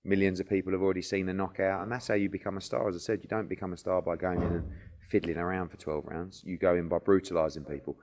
Millions of people have already seen the knockout, and that's how you become a star. As I said, you don't become a star by going in and fiddling around for 12 rounds. You go in by brutalising people.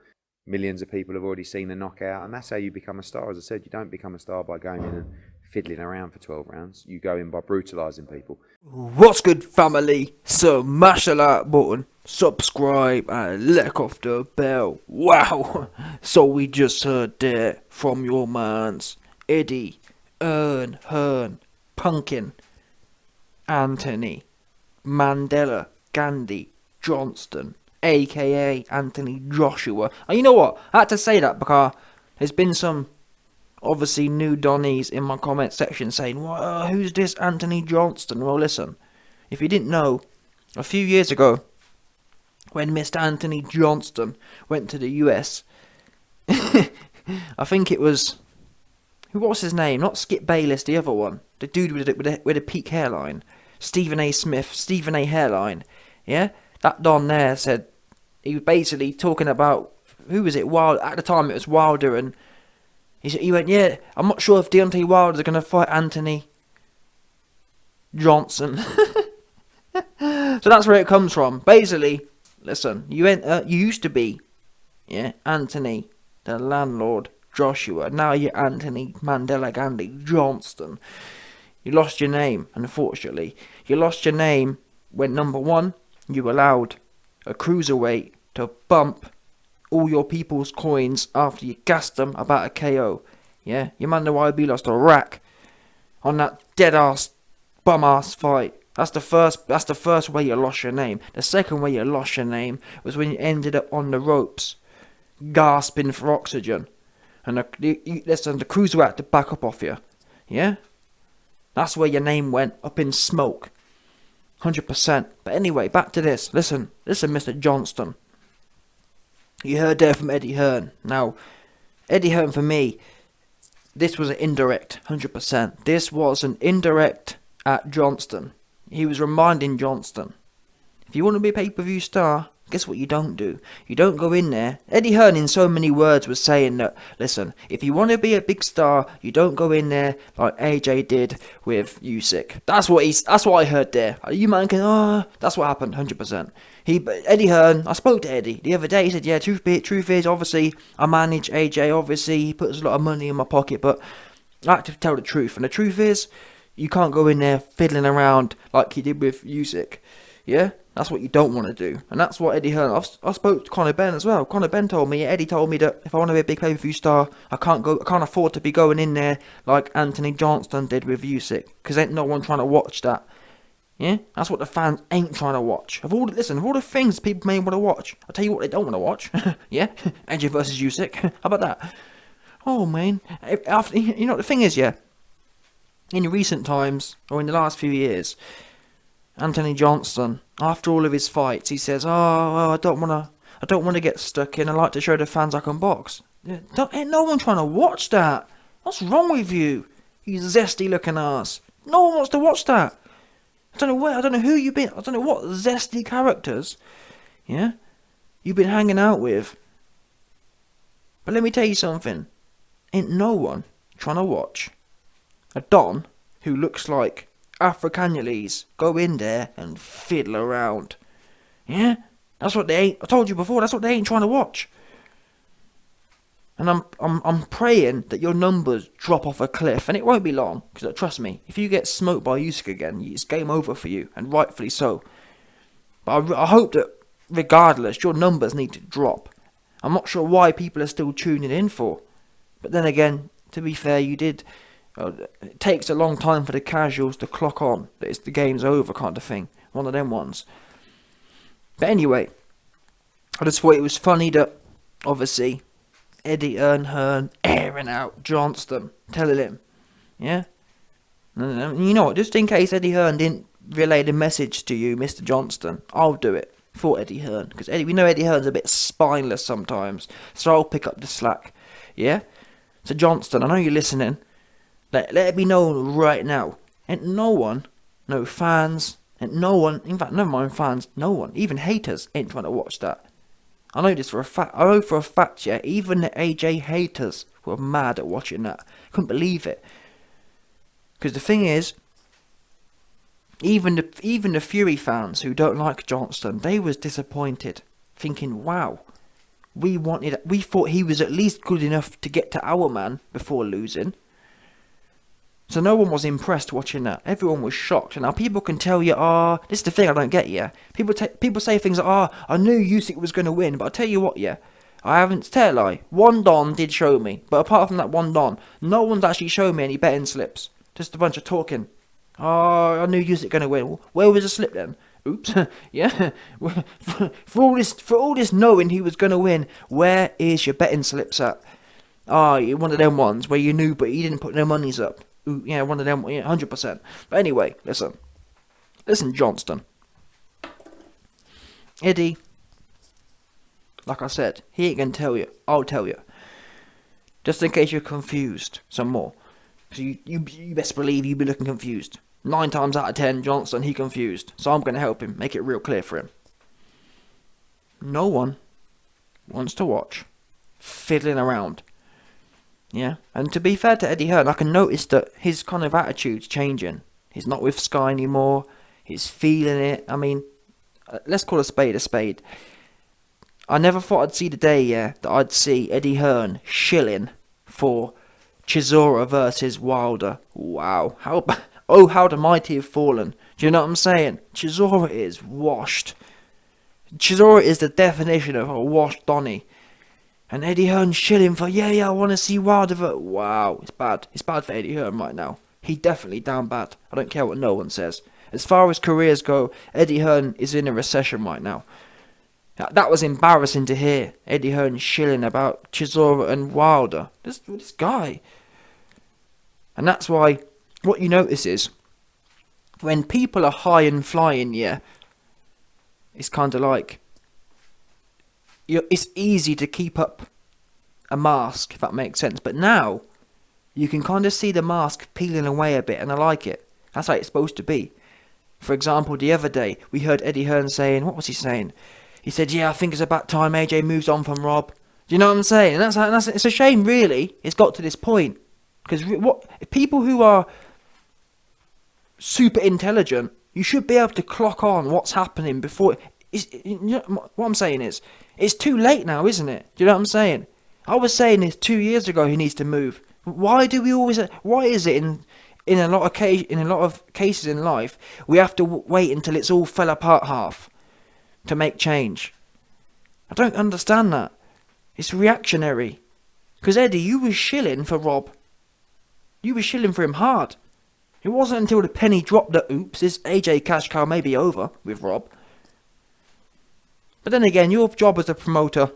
Millions of people have already seen the knockout, and that's how you become a star. As I said, you don't become a star by going in and fiddling around for 12 rounds. You go in by brutalising people. What's good, family? So mash the like button, subscribe, and lick off the bell. Wow! So we just heard there from your mans, Eddie, Hearn, Pumpkin, Anthony, Mandela, Gandhi, Johnston, aka Anthony Joshua. And you know what? I had to say that because there's been some obviously new Donnies in my comment section saying, well, who's this Anthony Johnston? Well, listen, if you didn't know, a few years ago, when Mr. Anthony Johnston went to the US, I think it was, what was his name? Not Skip Bayless, the other one. The dude with a peak hairline. Stephen A. Smith, Stephen A. hairline. Yeah? That Don there said, he was basically talking about, who was it? At the time it was Wilder, and he went, yeah, I'm not sure if Deontay Wilder's going to fight Anthony Johnson. So that's where it comes from. Basically, listen, you used to be, yeah, Anthony, the landlord, Joshua. Now you're Anthony Mandela Gandhi Johnston. You lost your name, unfortunately. You lost your name when, number one, you allowed a cruiserweight to bump all your people's coins after you gassed them about a KO. Yeah, your man the YB lost a rack on that dead-ass, bum-ass fight. That's the first way you lost your name. The second way you lost your name was when you ended up on the ropes, gasping for oxygen. And the cruiserweight had to back up off you. Yeah? That's where your name went, up in smoke. 100%. But anyway, back to this. Listen, Mr. Johnston. You heard there from Eddie Hearn. Now, Eddie Hearn, for me, this was an indirect, 100%. This was an indirect at Johnston. He was reminding Johnston, if you want to be a pay-per-view star, guess what you don't do? You don't go in there. Eddie Hearn, in so many words, was saying that, listen, if you want to be a big star, you don't go in there like AJ did with Usyk. That's what I heard there. You man can, that's what happened, 100%. Eddie Hearn, I spoke to Eddie the other day. He said, yeah, truth is, obviously, I manage AJ. Obviously, he puts a lot of money in my pocket, but I like to tell the truth. And the truth is, you can't go in there fiddling around like he did with Usyk. Yeah? That's what you don't want to do. And that's what Eddie Hearn... I spoke to Conor Benn as well. Conor Benn told me, Eddie told me that if I want to be a big pay-per-view star, I can't afford to be going in there like Anthony Johnston did with Usyk. Because ain't no one trying to watch that. Yeah? That's what the fans ain't trying to watch. Of all the things people may want to watch, I'll tell you what they don't want to watch. Yeah? AJ versus Usyk. How about that? Oh, man. The thing is, yeah, in recent times, or in the last few years, Anthony Johnston, after all of his fights, he says, I don't want to get stuck in. I like to show the fans I can box. Ain't no one trying to watch that. What's wrong with you? You zesty looking ass. No one wants to watch that. I don't know who you've been. I don't know what zesty characters, yeah, you've been hanging out with. But let me tell you something. Ain't no one trying to watch a Don who looks like Africanulese go in there and fiddle around. Yeah? That's what they ain't. I told you before, that's what they ain't trying to watch. And I'm praying that your numbers drop off a cliff, and it won't be long, because trust me, if you get smoked by Usyk again, it's game over for you, and rightfully so. But I hope that, regardless, your numbers need to drop. I'm not sure why people are still tuning in for. But then again, to be fair, you did... it takes a long time for the casuals to clock on that the game's over kind of thing. One of them ones. But anyway, I just thought it was funny that, obviously, Eddie Hearn airing out Johnston, telling him, yeah? You know what, just in case Eddie Hearn didn't relay the message to you, Mr. Johnston, I'll do it for Eddie Hearn. Because we know Eddie Hearn's a bit spineless sometimes, so I'll pick up the slack, yeah? So Johnston, I know you're listening. Let it be known right now. Ain't no one, no fans, ain't no one, in fact, never mind fans, no one, even haters ain't trying to watch that. I know this for a fact. I know for a fact, yeah, even the AJ haters were mad at watching that. Couldn't believe it. Because the thing is, Even the Fury fans who don't like Johnston, they was disappointed, thinking, wow, we thought he was at least good enough to get to our man before losing. So no one was impressed watching that. Everyone was shocked. And now people can tell you, this is the thing I don't get, yeah. People say things like, I knew Usyk was going to win, but I tell you what, yeah. I haven't, tell a lie. One Don did show me, but apart from that one Don, no one's actually shown me any betting slips. Just a bunch of talking. I knew Usyk going to win. Where was the slip then? Oops. Yeah. For all this knowing he was going to win, where is your betting slips at? You're one of them ones where you knew, but you didn't put no monies up. Ooh, yeah, one of them, yeah, 100%. But anyway, listen, Johnston. Eddie, like I said, he ain't gonna tell you. I'll tell you. Just in case you're confused some more. Because you best believe you'll be looking confused. 9 times out of 10, Johnston, he confused. So I'm gonna help him, make it real clear for him. No one wants to watch fiddling around. Yeah, and to be fair to Eddie Hearn, I can notice that his kind of attitude's changing. He's not with Sky anymore. He's feeling it. I mean, let's call a spade a spade. I never thought I'd see the day, yeah, that I'd see Eddie Hearn shilling for Chisora versus Wilder. Wow, how the mighty have fallen. Do you know what I'm saying? Chisora is washed. Chisora is the definition of a washed Donny. And Eddie Hearn shilling for, I want to see Wilder. Wow, it's bad. It's bad for Eddie Hearn right now. He definitely down bad. I don't care what no one says. As far as careers go, Eddie Hearn is in a recession right now. That was embarrassing to hear. Eddie Hearn shilling about Chisora and Wilder. This guy. And that's why, what you notice is, when people are high and flying, yeah, it's kind of like, it's easy to keep up a mask, if that makes sense. But now, you can kind of see the mask peeling away a bit, and I like it. That's how it's supposed to be. For example, the other day, we heard Eddie Hearn saying, what was he saying? He said, I think it's about time AJ moves on from Rob. Do you know what I'm saying? And it's a shame, really, it's got to this point. Because people who are super intelligent, you should be able to clock on what's happening before. You know, what I'm saying is, it's too late now, isn't it? Do you know what I'm saying? I was saying this 2 years ago. He needs to move. Why do we always? Why is it in a lot of cases in life we have to wait until it's all fell apart half to make change? I don't understand that. It's reactionary. Because Eddie, you were shilling for Rob. You were shilling for him hard. It wasn't until the penny dropped that oops, this AJ cash cow may be over with Rob. But then again, your job as a promoter,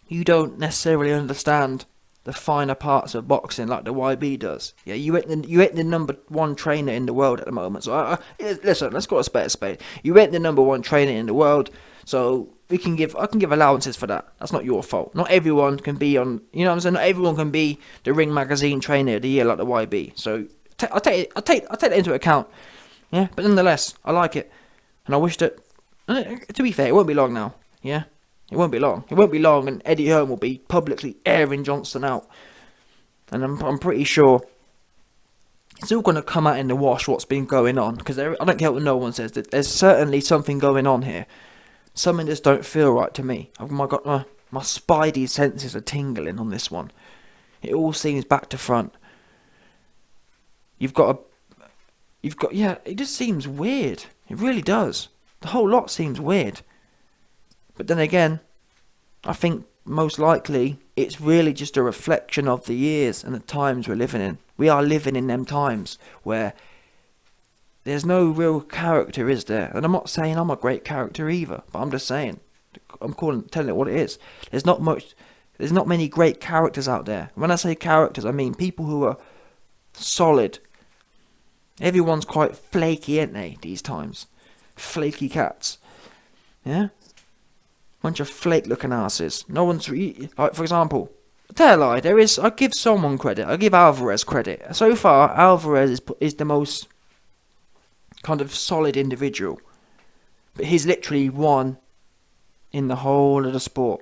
you don't necessarily understand the finer parts of boxing like the YB does. Yeah, you ain't the number 1 trainer in the world at the moment. So listen, let's call a spade a spade. You ain't the number 1 trainer in the world, so I can give allowances for that. That's not your fault. Not everyone can be on. You know what I'm saying? Not everyone can be the Ring Magazine Trainer of the Year like the YB. So I'll take that into account. Yeah, but nonetheless, I like it, and I wish that. To be fair, it won't be long now. Yeah, it won't be long. It won't be long, and Eddie Hearn will be publicly airing Johnston out. And I'm pretty sure it's all going to come out in the wash what's been going on. Because I don't care what no one says. There's certainly something going on here. Something just don't feel right to me. I've got my spidey senses are tingling on this one. It all seems back to front. It just seems weird. It really does. The whole lot seems weird. But then again, I think most likely it's really just a reflection of the years and the times we're living in. We are living in them times where there's no real character, is there? And I'm not saying I'm a great character either, but I'm just saying, telling it what it is. There's not many great characters out there. When I say characters, I mean people who are solid. Everyone's quite flaky, ain't they, these times? Flaky cats. Yeah? Bunch of flake-looking asses. No one's... Like, for example, tell a lie, I give someone credit. I give Alvarez credit. So far, Alvarez is the most kind of solid individual. But he's literally one in the whole of the sport.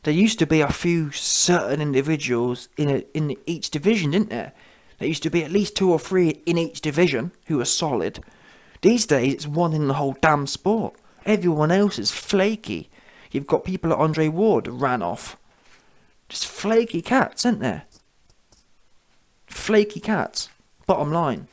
There used to be a few certain individuals in each division, didn't there? There used to be at least 2 or 3 in each division who were solid. These days, it's one in the whole damn sport. Everyone else is flaky. You've got people like Andre Ward that ran off. Just flaky cats, isn't there? Flaky cats. Bottom line.